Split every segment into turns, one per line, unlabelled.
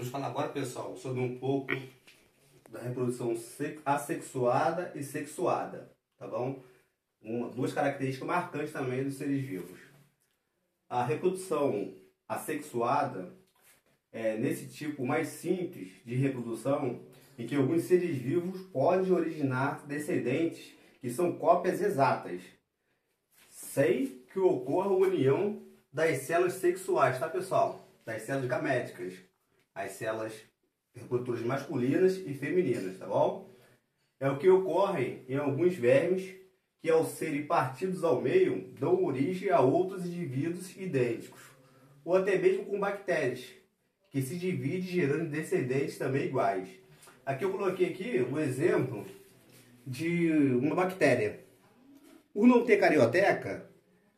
Vamos falar agora, pessoal, sobre um pouco da reprodução assexuada e sexuada, tá bom? Duas características marcantes também dos seres vivos. A reprodução assexuada é nesse tipo mais simples de reprodução em que alguns seres vivos podem originar descendentes que são cópias exatas, sem que ocorra a união das células sexuais, tá, pessoal? Das células gaméticas, as células reprodutoras masculinas e femininas, tá bom? É o que ocorre em alguns vermes que, ao serem partidos ao meio, dão origem a outros indivíduos idênticos, ou até mesmo com bactérias, que se dividem gerando descendentes também iguais. Aqui eu coloquei aqui um exemplo de uma bactéria. Por não ter carioteca,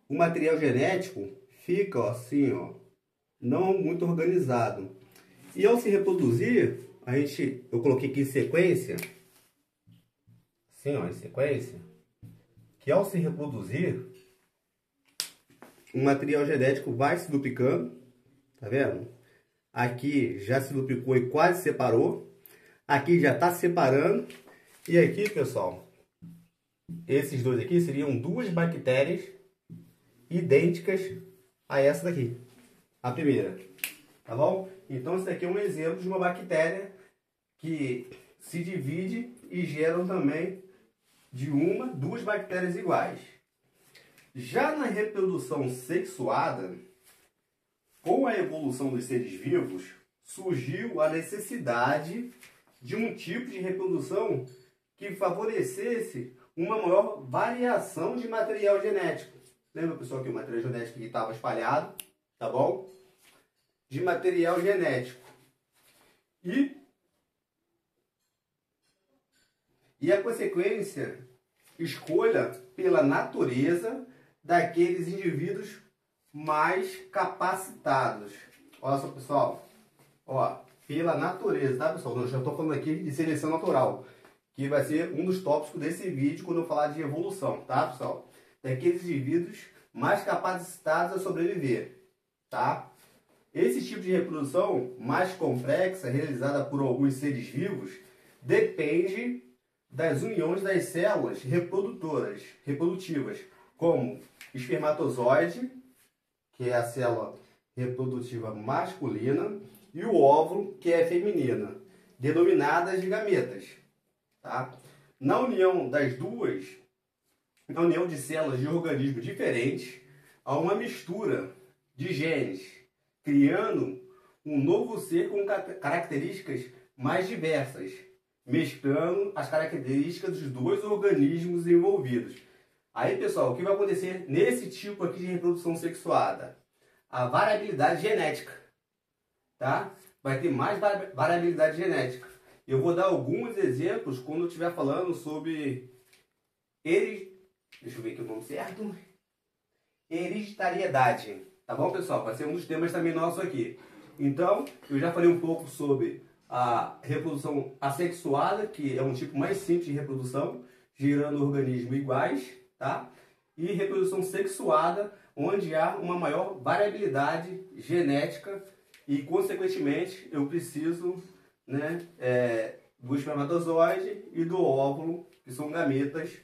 o material genético fica ó, assim, ó, não muito organizado. E ao se reproduzir, eu coloquei aqui em sequência, assim, ó, em sequência, que ao se reproduzir, o material genético vai se duplicando, tá vendo? Aqui já se duplicou e quase separou, aqui já está separando, e aqui, pessoal, esses dois aqui seriam duas bactérias idênticas a essa daqui, a primeira, tá bom? Então, esse aqui é um exemplo de uma bactéria que se divide e geram também de duas bactérias iguais. Já na reprodução sexuada, com a evolução dos seres vivos, surgiu a necessidade de um tipo de reprodução que favorecesse uma maior variação de material genético. Lembra, pessoal, que o material genético que estava espalhado, tá bom? De material genético. E a consequência, escolha pela natureza daqueles indivíduos mais capacitados. Olha só, pessoal. Ó, pela natureza, tá, pessoal? Eu já estou falando aqui de seleção natural, que vai ser um dos tópicos desse vídeo quando eu falar de evolução, tá, pessoal? Daqueles indivíduos mais capacitados a sobreviver, tá? Esse tipo de reprodução mais complexa, realizada por alguns seres vivos, depende das uniões das células reprodutivas, como espermatozoide, que é a célula reprodutiva masculina, e o óvulo, que é feminina, denominadas de gametas. Tá? Na união das duas, na união de células de organismos diferentes, há uma mistura de genes, criando um novo ser com características mais diversas, mesclando as características dos dois organismos envolvidos. Aí, pessoal, o que vai acontecer nesse tipo aqui de reprodução sexuada? A variabilidade genética, tá? Vai ter mais variabilidade genética. Eu vou dar alguns exemplos quando eu estiver falando sobre deixa eu ver aqui o nome certo. Hereditariedade. Tá bom, pessoal? Vai ser um dos temas também nosso aqui. Então, eu já falei um pouco sobre a reprodução assexuada, que é um tipo mais simples de reprodução, gerando organismos iguais, tá? E reprodução sexuada, onde há uma maior variabilidade genética e, consequentemente, eu preciso, né, do espermatozoide e do óvulo, que são gametas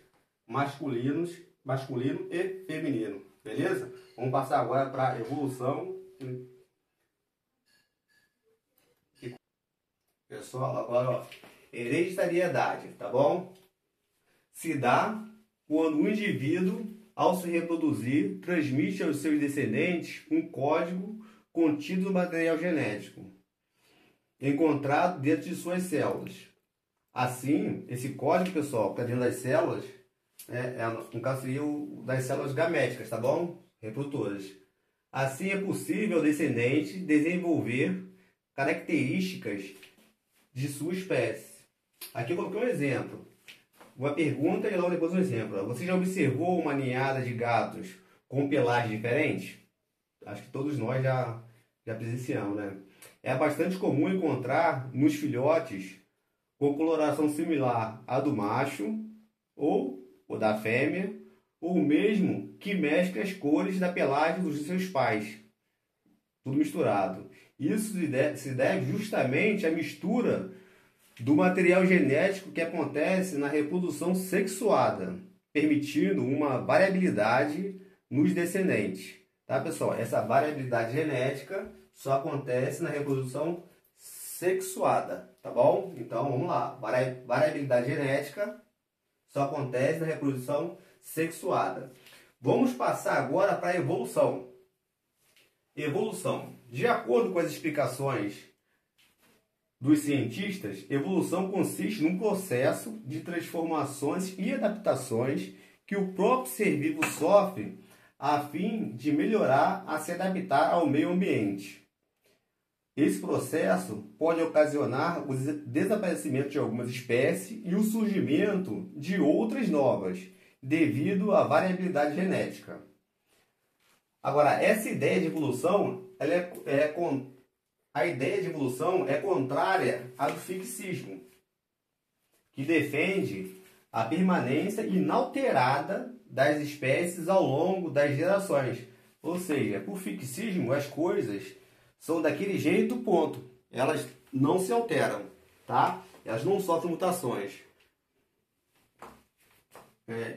masculino e feminino. Beleza? Vamos passar agora para a evolução. Pessoal, agora, ó, hereditariedade, tá bom? Se dá quando o indivíduo, ao se reproduzir, transmite aos seus descendentes um código contido no material genético, encontrado dentro de suas células. Assim, esse código, pessoal, que está dentro das células, no caso seria o das células gaméticas, tá bom? Reprodutoras. Assim é possível o descendente desenvolver características de sua espécie. Aqui eu coloquei um exemplo. Uma pergunta e logo depois um exemplo. Você já observou uma ninhada de gatos com pelagem diferente? Acho que todos nós já presenciamos, né? É bastante comum encontrar nos filhotes com coloração similar à do macho ou da fêmea, ou mesmo que mescle as cores da pelagem dos seus pais. Tudo misturado. Isso se deve justamente à mistura do material genético que acontece na reprodução sexuada, permitindo uma variabilidade nos descendentes. Tá, pessoal? Essa variabilidade genética só acontece na reprodução sexuada, tá bom? Então, vamos lá. Variabilidade genética só acontece na reprodução sexuada. Vamos passar agora para a evolução. Evolução. De acordo com as explicações dos cientistas, evolução consiste num processo de transformações e adaptações que o próprio ser vivo sofre a fim de melhorar a se adaptar ao meio ambiente. Esse processo pode ocasionar o desaparecimento de algumas espécies e o surgimento de outras novas, devido à variabilidade genética. Agora, essa ideia de evolução, a ideia de evolução é contrária à do fixismo, que defende a permanência inalterada das espécies ao longo das gerações. Ou seja, por fixismo, as coisas são daquele jeito, ponto. Elas não se alteram, tá? Elas não sofrem mutações.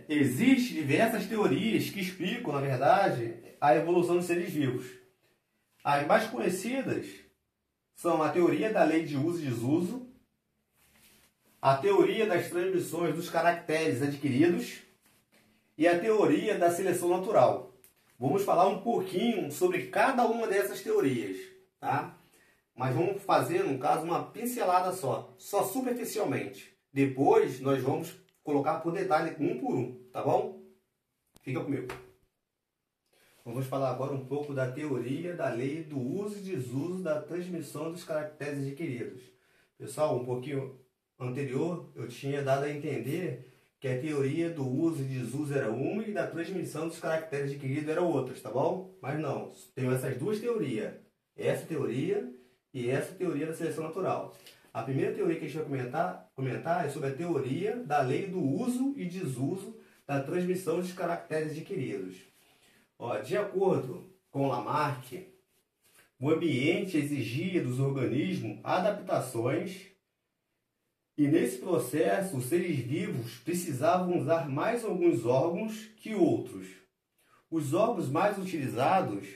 Existem diversas teorias que explicam, na verdade, a evolução dos seres vivos. As mais conhecidas são a teoria da lei de uso e desuso, a teoria das transmissões dos caracteres adquiridos e a teoria da seleção natural. Vamos falar um pouquinho sobre cada uma dessas teorias, tá? Mas vamos fazer, no caso, uma pincelada só superficialmente. Depois nós vamos colocar por detalhe, um por um, tá bom? Fica comigo. Vamos falar agora um pouco da teoria da lei do uso e desuso da transmissão dos caracteres adquiridos. Pessoal, um pouquinho anterior eu tinha dado a entender que a teoria do uso e desuso era uma e da transmissão dos caracteres adquiridos era outra, tá bom? Mas não, tenho essas duas teorias. Essa teoria e essa teoria da seleção natural. A primeira teoria que a gente vai comentar é sobre a teoria da lei do uso e desuso da transmissão dos caracteres adquiridos. De acordo com Lamarck, o ambiente exigia dos organismos adaptações e nesse processo os seres vivos precisavam usar mais alguns órgãos que outros. Os órgãos mais utilizados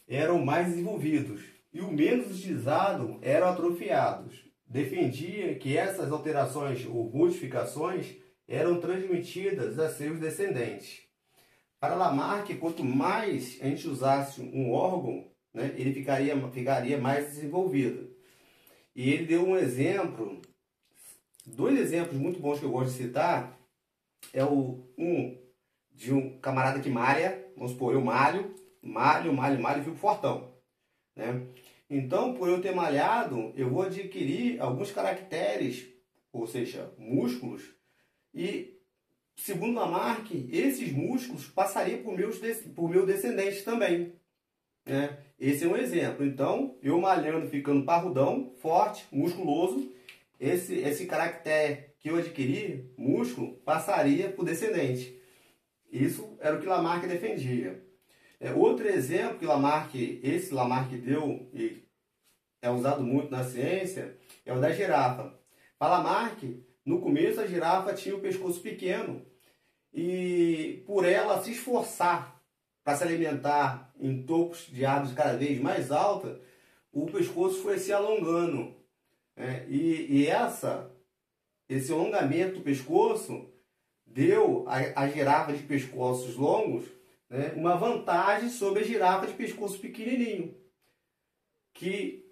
eram mais desenvolvidos e o menos utilizado eram atrofiados. Defendia que essas alterações ou modificações eram transmitidas a seus descendentes. Para Lamarck, quanto mais a gente usasse um órgão, né, ele ficaria mais desenvolvido. E ele deu um exemplo, dois exemplos muito bons que eu gosto de citar, de um camarada que malha, vamos supor, eu malho e fico fortão, né? Então, por eu ter malhado, eu vou adquirir alguns caracteres, ou seja, músculos, e segundo Lamarck, esses músculos passariam por meu descendente também, né? Esse é um exemplo. Então, eu malhando, ficando parrudão, forte, musculoso, esse caractere que eu adquiri, músculo, passaria para o descendente. Isso era o que Lamarck defendia. Outro exemplo que esse Lamarck deu, e é usado muito na ciência, é o da girafa. Para Lamarck, no começo a girafa tinha o pescoço pequeno, e por ela se esforçar para se alimentar em topos de árvores cada vez mais altas, o pescoço foi se alongando. Esse alongamento do pescoço deu à girafa de pescoços longos, né, uma vantagem sobre a girafa de pescoço pequenininho. Que,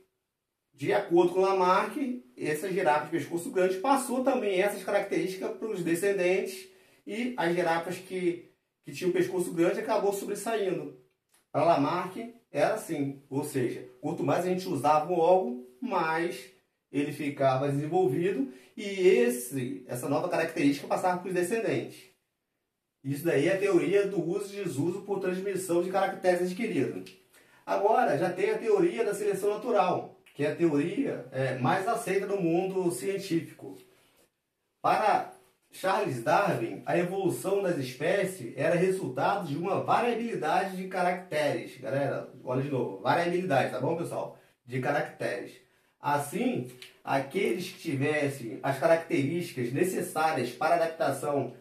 de acordo com Lamarck, essa girafa de pescoço grande passou também essas características para os descendentes, e as girafas que tinham o pescoço grande acabou sobressaindo. Para Lamarck era assim, ou seja, quanto mais a gente usava um órgão, mais ele ficava desenvolvido e essa nova característica passava para os descendentes. Isso daí é a teoria do uso e desuso por transmissão de caracteres adquiridos. Agora, já tem a teoria da seleção natural, que é a teoria mais aceita no mundo científico. Para Charles Darwin, a evolução das espécies era resultado de uma variabilidade de caracteres. Galera, olha de novo, variabilidade, tá bom, pessoal? De caracteres. Assim, aqueles que tivessem as características necessárias para adaptação,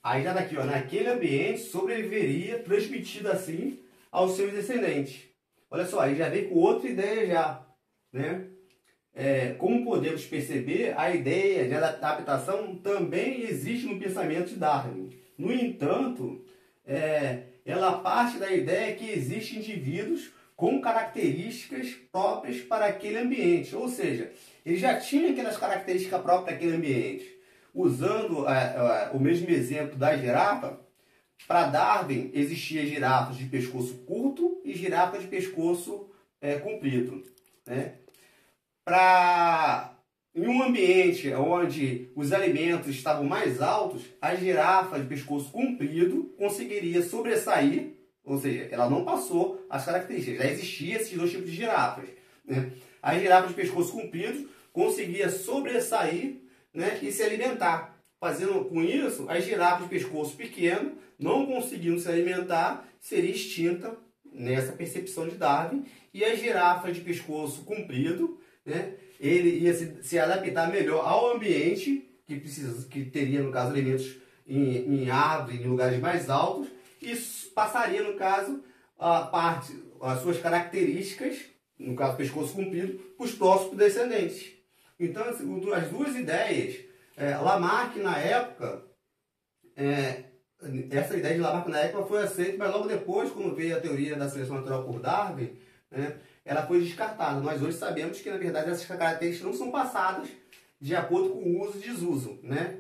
aí já daqui, ó, naquele ambiente, sobreviveria, transmitido assim aos seus descendentes. Olha só, aí já vem com outra ideia já, né? Como podemos perceber, a ideia de adaptação também existe no pensamento de Darwin. No entanto, ela parte da ideia que existem indivíduos com características próprias para aquele ambiente. Ou seja, ele já tinha aquelas características próprias para aquele ambiente. Usando o mesmo exemplo da girafa, para Darwin existiam girafas de pescoço curto e girafas de pescoço comprido, né? Em um ambiente onde os alimentos estavam mais altos, a girafa de pescoço comprido conseguiria sobressair, ou seja, ela não passou as características, já existiam esses dois tipos de girafas, né? A girafa de pescoço comprido conseguia sobressair, né, e se alimentar. Fazendo com isso, a girafa de pescoço pequeno, não conseguindo se alimentar, seria extinta nessa percepção de Darwin, e a girafa de pescoço comprido, né, ele ia se adaptar melhor ao ambiente que teria, no caso, alimentos em árvores, em lugares mais altos, e passaria, no caso, as suas características, no caso, pescoço comprido, para os próximos descendentes. Então, as duas ideias, Lamarck, na época, essa ideia de Lamarck na época foi aceita, mas logo depois, quando veio a teoria da seleção natural por Darwin, né, ela foi descartada. Nós hoje sabemos que, na verdade, essas características não são passadas de acordo com o uso e desuso, né?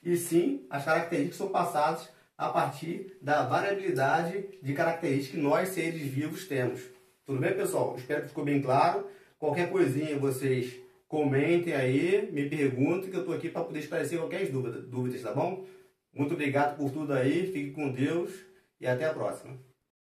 E sim, as características são passadas a partir da variabilidade de características que nós, seres vivos, temos. Tudo bem, pessoal? Espero que ficou bem claro. Qualquer coisinha vocês comentem aí, me perguntem, que eu estou aqui para poder esclarecer qualquer dúvidas, tá bom? Muito obrigado por tudo aí, fique com Deus e até a próxima.